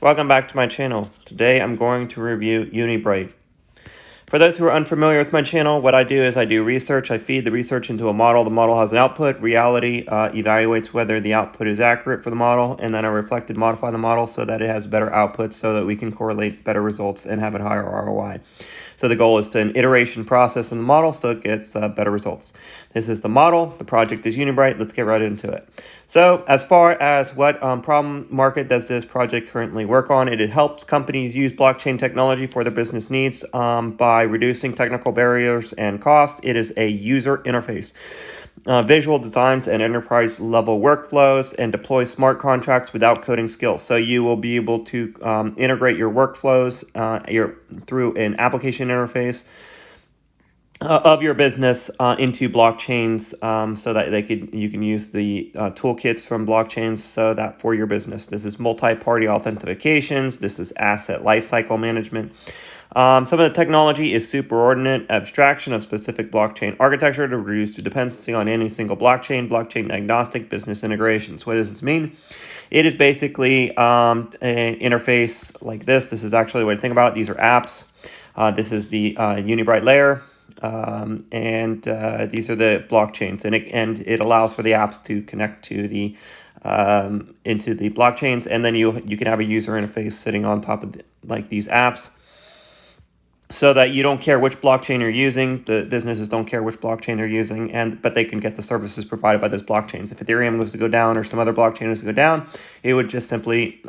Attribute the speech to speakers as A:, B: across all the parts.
A: Welcome back to my channel. Today I'm going to review Unibright. For those who are unfamiliar with my channel, what I do is I do research. I feed the research into a model. The model has an output. Reality evaluates whether the output is accurate for the model, and then I reflected modify the model so that it has better output so that we can correlate better results and have a higher ROI. So the goal is to an iteration process in the model so it gets better results. This is the model. The project is Unibright. Let's get right into it. So as far as what problem market does this project currently work on, it helps companies use blockchain technology for their business needs by reducing technical barriers and cost. It is a user interface. Visual designs and enterprise level workflows and deploy smart contracts without coding skills. So you will be able to integrate your workflows through an application interface of your business into blockchains so that you can use the toolkits from blockchains so that for your business. This is multi-party authentications. This is asset lifecycle management. Some of the technology is superordinate abstraction of specific blockchain architecture to reduce the dependency on any single blockchain agnostic business integrations. What does this mean? It is basically an interface like this. This is actually the way to think about it. These are apps. This is the Unibright layer. And these are the blockchains, and it allows for the apps to connect to the into the blockchains, and then you can have a user interface sitting on top of like these apps, so that you don't care which blockchain you're using. The businesses don't care which blockchain they're using, but they can get the services provided by those blockchains. If Ethereum was to go down or some other blockchain was to go down, it would just simply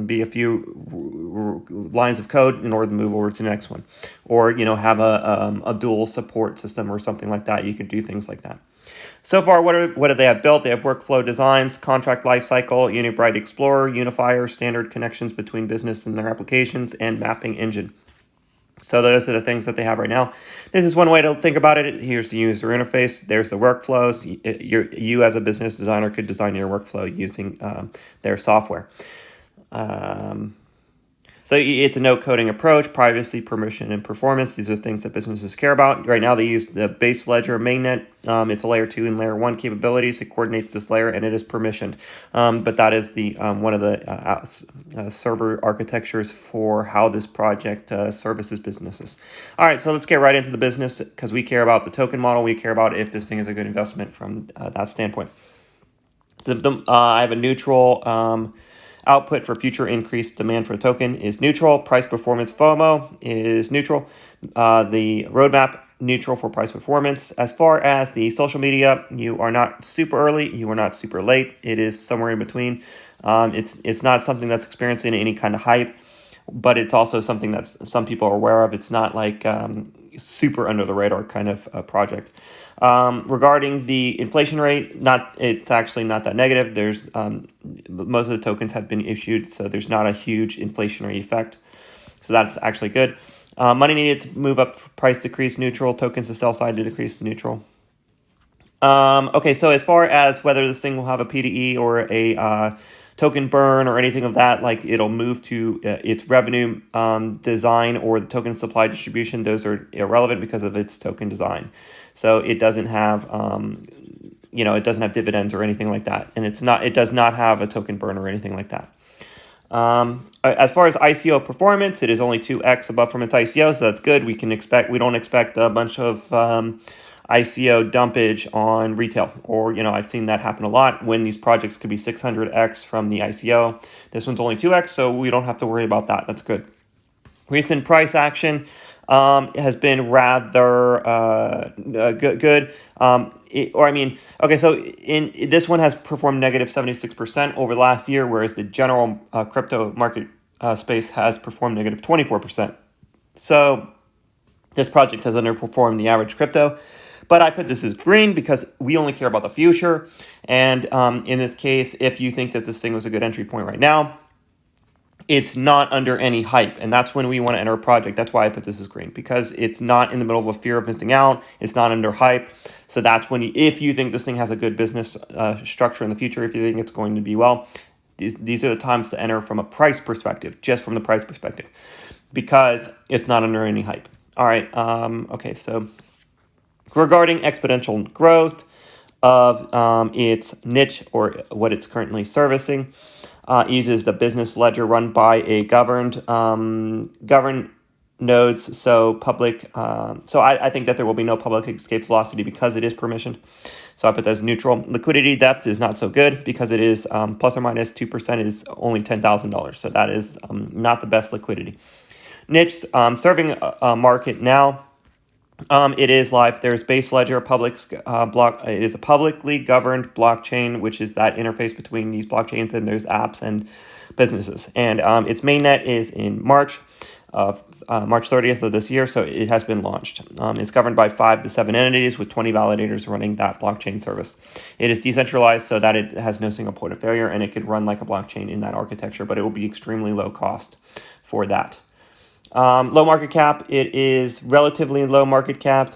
A: be a few lines of code in order to move over to the next one, or have a dual support system or something like that. You could do things like that. So far, what do they have built? They have workflow designs, contract lifecycle, Unibright Explorer, unifier, standard connections between business and their applications, and mapping engine. So those are the things that they have right now. This is one way to think about it. Here's the user interface. There's the workflows. You as a business designer could design your workflow using their software. So it's a no-coding approach, privacy, permission, and performance. These are things that businesses care about. Right now, they use the base ledger mainnet. It's a layer 2 and layer 1 capabilities. It coordinates this layer, and it is permissioned. But that is the one of the server architectures for how this project services businesses. All right, so let's get right into the business because we care about the token model. We care about if this thing is a good investment from that standpoint. I have a neutral output for future increased demand for a token is neutral. Price performance FOMO is neutral. The roadmap neutral for price performance. As far as the social media, you are not super early. You are not super late. It is somewhere in between. It's not something that's experiencing any kind of hype, but it's also something that some people are aware of. It's not like super under the radar kind of project. Regarding the inflation rate, it's actually not that negative. There's most of the tokens have been issued, so there's not a huge inflationary effect. So that's actually good. Money needed to move up, price decrease neutral, tokens to sell side to decrease neutral. Okay, so as far as whether this thing will have a PDE or a token burn or anything of that, like it'll move to its revenue design or the token supply distribution, those are irrelevant because of its token design. So it doesn't have, it doesn't have dividends or anything like that. And it does not have a token burn or anything like that. As far as ICO performance, it is only 2x above from its ICO. So that's good. We don't expect a bunch of ICO dumpage on retail, or I've seen that happen a lot when these projects could be 600x from the ICO. This one's only 2x, so we don't have to worry about that. That's good. Recent price action has been rather good. So in this one has performed negative 76% over the last year, whereas the general crypto market space has performed negative 24%. So this project has underperformed the average crypto. But I put this as green because we only care about the future. And in this case, if you think that this thing was a good entry point right now, it's not under any hype. And that's when we want to enter a project. That's why I put this as green, because it's not in the middle of a fear of missing out. It's not under hype. So that's when if you think this thing has a good business structure in the future, if you think it's going to be well, these are the times to enter from a price perspective, just from the price perspective, because it's not under any hype. All right. Okay. So regarding exponential growth of its niche or what it's currently servicing, uses the business ledger run by a governed nodes. So I think that there will be no public escape velocity because it is permissioned. So I put that as neutral. Liquidity depth is not so good because it is plus or minus 2% is only $10,000. So that is not the best liquidity. Niche, serving a market now. It is live. There's Base Ledger, public block. It is a publicly governed blockchain, which is that interface between these blockchains, and there's apps and businesses. And its mainnet is in March 30th of this year, so it has been launched. It's governed by 5 to 7 entities with 20 validators running that blockchain service. It is decentralized so that it has no single point of failure, and it could run like a blockchain in that architecture, but it will be extremely low cost for that. Low market cap, it is relatively low market cap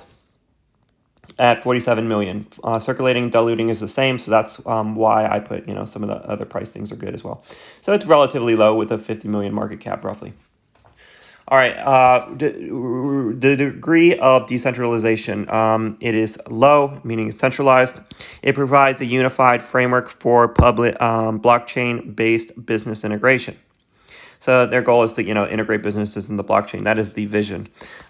A: at 47 million. Circulating, diluting is the same, so that's why I put, some of the other price things are good as well. So it's relatively low with a 50 million market cap roughly. All right, the degree of decentralization, it is low, meaning it's centralized. It provides a unified framework for public blockchain-based business integration. So their goal is to, integrate businesses in the blockchain. That is the vision.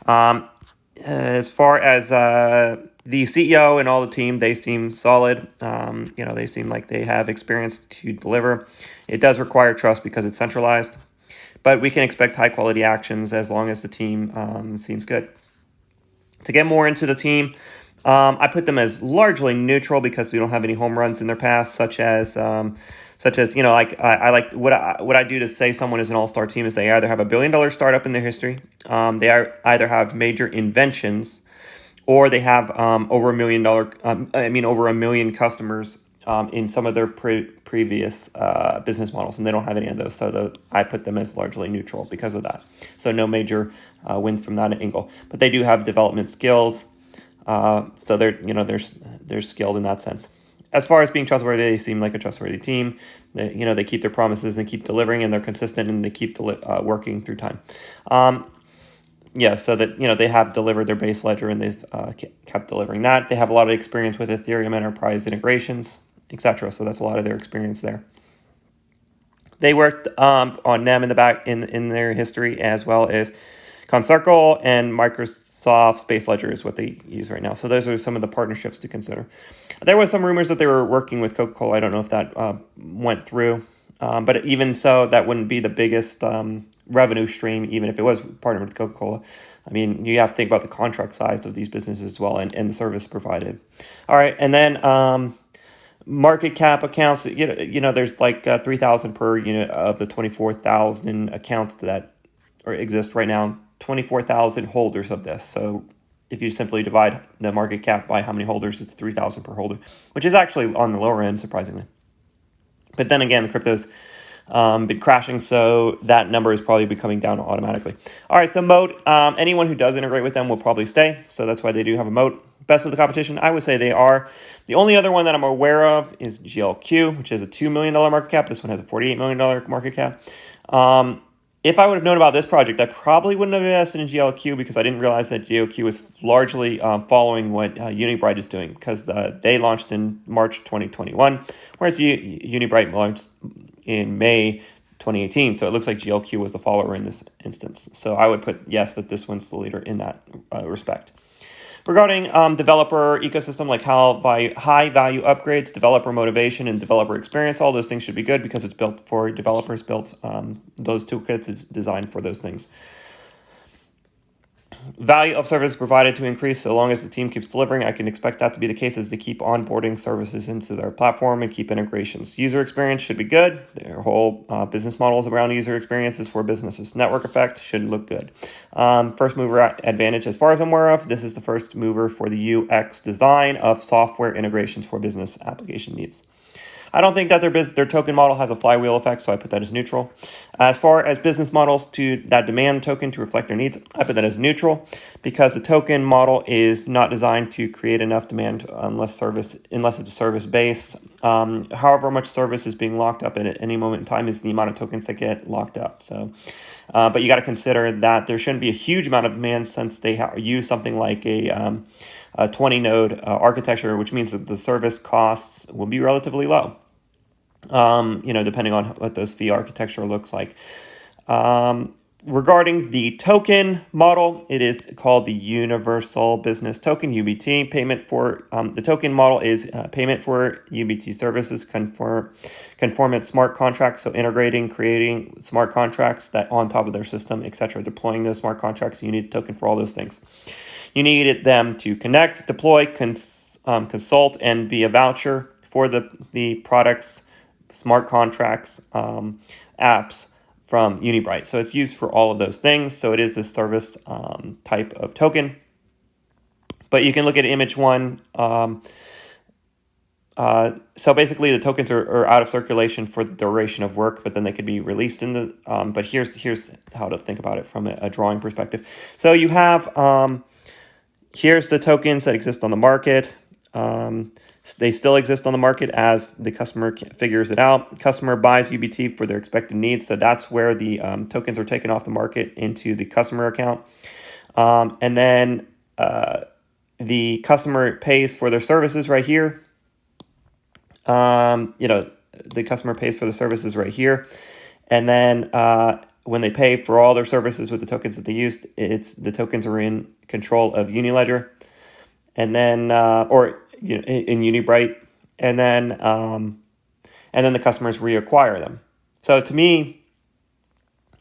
A: As far as the CEO and all the team, they seem solid. They seem like they have experience to deliver. It does require trust because it's centralized, but we can expect high quality actions as long as the team seems good. To get more into the team, I put them as largely neutral because we don't have any home runs in their past, such as I like what I do to say someone is an all-star team is they either have $1 billion startup in their history, they either have major inventions, or they have over $1 million customers in some of their previous business models, and they don't have any of those. So I put them as largely neutral because of that. So no major wins from that angle, but they do have development skills. So they're skilled in that sense. As far as being trustworthy, they seem like a trustworthy team. They keep their promises and keep delivering, and they're consistent, and they keep working through time. So that they have delivered their base ledger, and they've kept delivering that. They have a lot of experience with Ethereum enterprise integrations, etc. So that's a lot of their experience there. They worked on NEM in the back in their history, as well as Concircle and Microsoft Space Ledger is what they use right now. So those are some of the partnerships to consider. There was some rumors that they were working with Coca-Cola. I don't know if that went through, but even so, that wouldn't be the biggest revenue stream, even if it was partnered with Coca-Cola. I mean, you have to think about the contract size of these businesses as well, and the service provided. All right, and then market cap accounts. There's like 3,000 per unit of the 24,000 accounts that exist right now. 24,000 holders of this. So if you simply divide the market cap by how many holders, it's 3,000 per holder, which is actually on the lower end, surprisingly. But then again, the crypto's been crashing, so that number is probably be coming down automatically. All right, so moat. Anyone who does integrate with them will probably stay, so that's why they do have a moat. Best of the competition, I would say they are. The only other one that I'm aware of is GLQ, which has a $2 million market cap. This one has a $48 million market cap. If I would have known about this project, I probably wouldn't have invested in GLQ because I didn't realize that GLQ was largely following what Unibright is doing, because they launched in March 2021, whereas Unibright launched in May 2018. So it looks like GLQ was the follower in this instance. So I would put yes that this one's the leader in that respect. Regarding developer ecosystem, like how by high value upgrades, developer motivation, and developer experience, all those things should be good because it's built for developers, those toolkits, it's designed for those things. Value of service provided to increase so long as the team keeps delivering. I can expect that to be the case as they keep onboarding services into their platform and keep integrations. User experience should be good. Their whole business models around user experiences for businesses. Network effect should look good. First mover advantage, as far as I'm aware of, this is the first mover for the UX design of software integrations for business application needs. I don't think that their token model has a flywheel effect, so I put that as neutral. As far as business models to that demand token to reflect their needs, I put that as neutral because the token model is not designed to create enough demand unless it's service-based. However much service is being locked up at any moment in time is the amount of tokens that get locked up. So, but you got to consider that there shouldn't be a huge amount of demand since they use something like a 20-node architecture, which means that the service costs will be relatively low. depending on what those fee architecture looks like. Regarding the token model, it is called the Universal Business Token, UBT. Payment for the token model is payment for UBT services, conformant smart contracts, so integrating, creating smart contracts that on top of their system, etc. Deploying those smart contracts, you need a token for all those things. You needed them to connect, deploy, consult, and be a voucher for the products, smart contracts, apps from Unibright. So it's used for all of those things. So it is a service type of token. But you can look at image one. So basically the tokens are out of circulation for the duration of work, but then they could be released in the, but here's how to think about it from a drawing perspective. So you have, here's the tokens that exist on the market. They still exist on the market as the customer figures it out. Customer buys UBT for their expected needs. So that's where the tokens are taken off the market into the customer account. And then the customer pays for their services right here. The customer pays for the services right here. And then when they pay for all their services with the tokens that they used, the tokens are in control of Uniledger. And then, in Unibright, and then the customers reacquire them. So to me,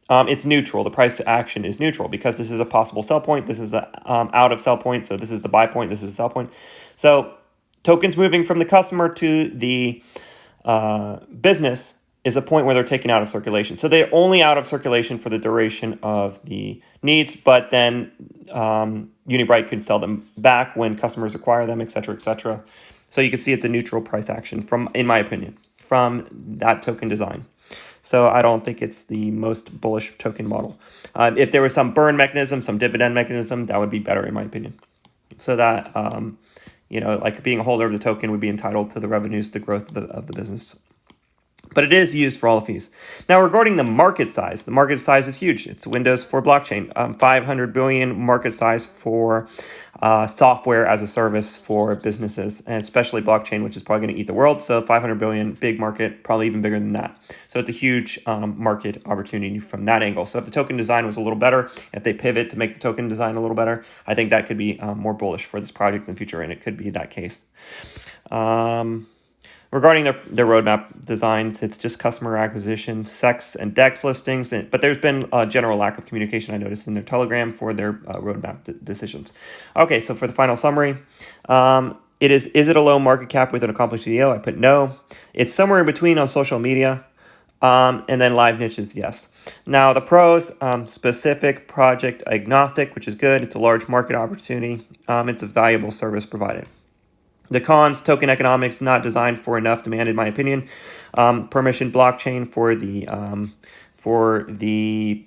A: it's neutral. The price to action is neutral because this is a possible sell point. This is the out of sell point. So this is the buy point. This is the sell point. So tokens moving from the customer to the business is a point where they're taken out of circulation. So they're only out of circulation for the duration of the needs, but then Unibright could sell them back when customers acquire them, et cetera, et cetera. So you can see it's a neutral price action in my opinion, from that token design. So I don't think it's the most bullish token model. If there was some burn mechanism, some dividend mechanism, that would be better in my opinion. So that, like being a holder of the token would be entitled to the revenues, the growth of the business. But it is used for all the fees. Now, regarding the market size is huge. It's Windows for blockchain, 500 billion market size for software as a service for businesses, and especially blockchain, which is probably going to eat the world. So 500 billion, big market, probably even bigger than that. So it's a huge market opportunity from that angle. So if the token design was a little better, if they pivot to make the token design a little better, I think that could be more bullish for this project in the future, and it could be that case. Regarding their roadmap designs, it's just customer acquisition, SEX, and DEX listings. But there's been a general lack of communication, I noticed, in their Telegram for their roadmap decisions. Okay, so for the final summary, is it a low market cap with an accomplished CEO? I put no. It's somewhere in between on social media. And then live niches, yes. Now the pros, specific project agnostic, which is good. It's a large market opportunity. It's a valuable service provided. The cons, token economics, not designed for enough demand, in my opinion. Permission blockchain for the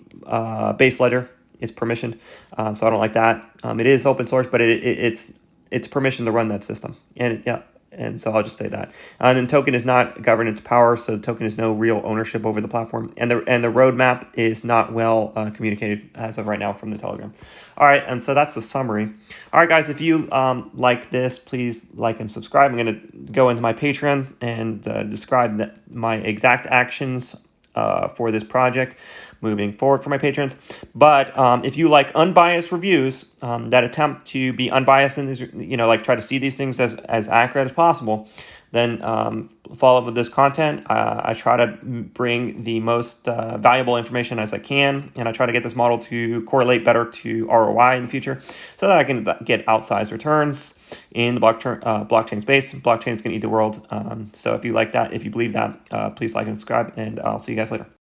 A: base ledger is permissioned, so I don't like that. It is open source, but it's permissioned to run that system, and so I'll just say that. And then token is not governance power, so the token is no real ownership over the platform, and the roadmap is not well communicated as of right now from the Telegram. All right, and so that's the summary. All right, guys, if you like this, please like and subscribe. I'm going to go into my Patreon and describe my exact actions for this project moving forward for my patrons. But if you like unbiased reviews that attempt to be unbiased in this, try to see these things as accurate as possible, then follow up with this content. I try to bring the most valuable information as I can, and I try to get this model to correlate better to ROI in the future so that I can get outsized returns in the blockchain space. Blockchain is going to eat the world. So if you like that, if you believe that, please like and subscribe, and I'll see you guys later.